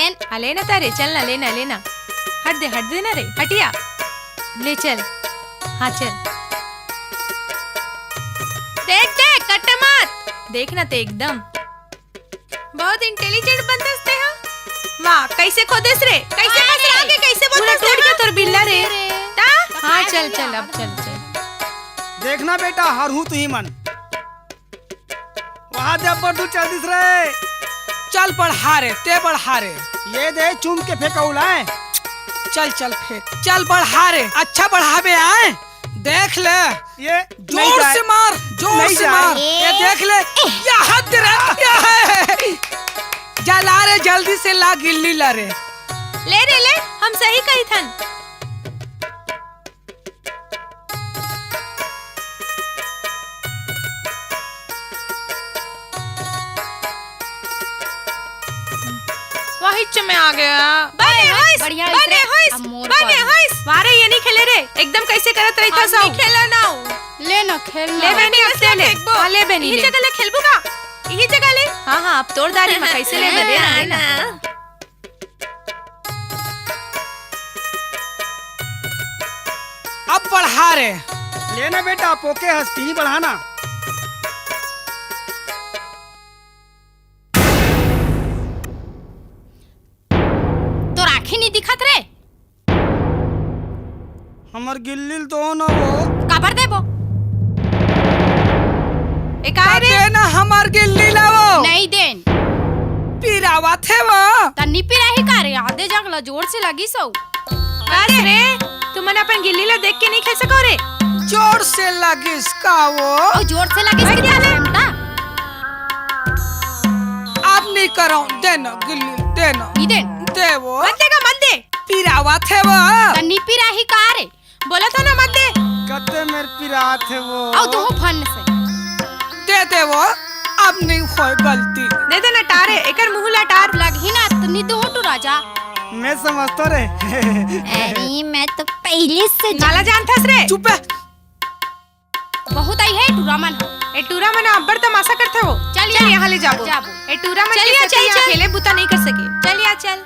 लेन लेना तारे, चल ना, लेना लेना, हट दे ना रे, हटिया, ले चल, हाँ चल, देख देख कट मत, देखना ते एकदम बहुत इंटेलिजेंट बनतस ते हा। वाह कैसे खोदेस रे, कैसे बस आगे कैसे बोलतस रे, क्या तोर बिल्ला रे ता। हाँ चल चल अब चल चल, देखना बेटा हर हूँ तू ही मन वहाँ जब पर तू चल दिस रे, चल बढ़ा रे, ते बढ़ा रे, ये दे चूम के फेंकौला है। चल चल फेंक, चल बढ़ा रे, अच्छा बढ़ावे आए, देख ले, ये जोर से मार, जोर से मार, ये देख ले, या हद रे, जा ला रे, जल्दी से ला गिल्ली ला रे, ले रे ले, हम सही कही थन। वाहिच में आ गया, बने होइस, बढ़िया बने होइस, बने होइस, वारे ये नहीं खेले रे, एकदम कैसे करत रही था सब, खेला ना ले ना खेल ले बनी अब से ले, हाँ ले बनी, ये जगह ले खेलबू का, ये जगह ले, हाँ हाँ अब तोड़ दारी में कैसे ले बने ना, अब बढ़ा रे, लेना बेटा पोके हस्ती बढ़ाना। तो राखी नहीं दिखत रे, हमर गिल्ली तो न वो काबर देबो, एक आए रे, दे ना हमार गिल्ली लाओ, नहीं देन, पीरावा थे वो, तन्नी पिराही का रे, आधे जगला जोर से लगी सो, बस रे, तुमने अपन गिल्ली ला देख के नहीं खेल सको रे, जोर से लगिस का वो, और जोर से लगी इसकी घंटा, अब नहीं करो, देना गिल्ली, देना, नहीं देन, दे वो, मत देगा मत दे, पीरावा थे वो, तन्नी पिराही का रे, बोला था ना मत दे, कते मेरे पिरात है वो, और तू फन से, दे वो, अब नहीं हो गलती, दे देना टारे, एकर मुँह ला टार, लगी ना तन्नी तो टू राजा, मैं समझता रे। अरे मैं तो पहले से नाला जानथस रे, चुप है, बहुत आई है टूरामन, ए टूरा मना अब्बर तमाशा करते हो, चल चल यहाँ ले जाबो, जाबो। ए टूरा मन चलिए, के साथ चल, यहाँ चल। खेले बुता नहीं कर सके, चल यहाँ चल।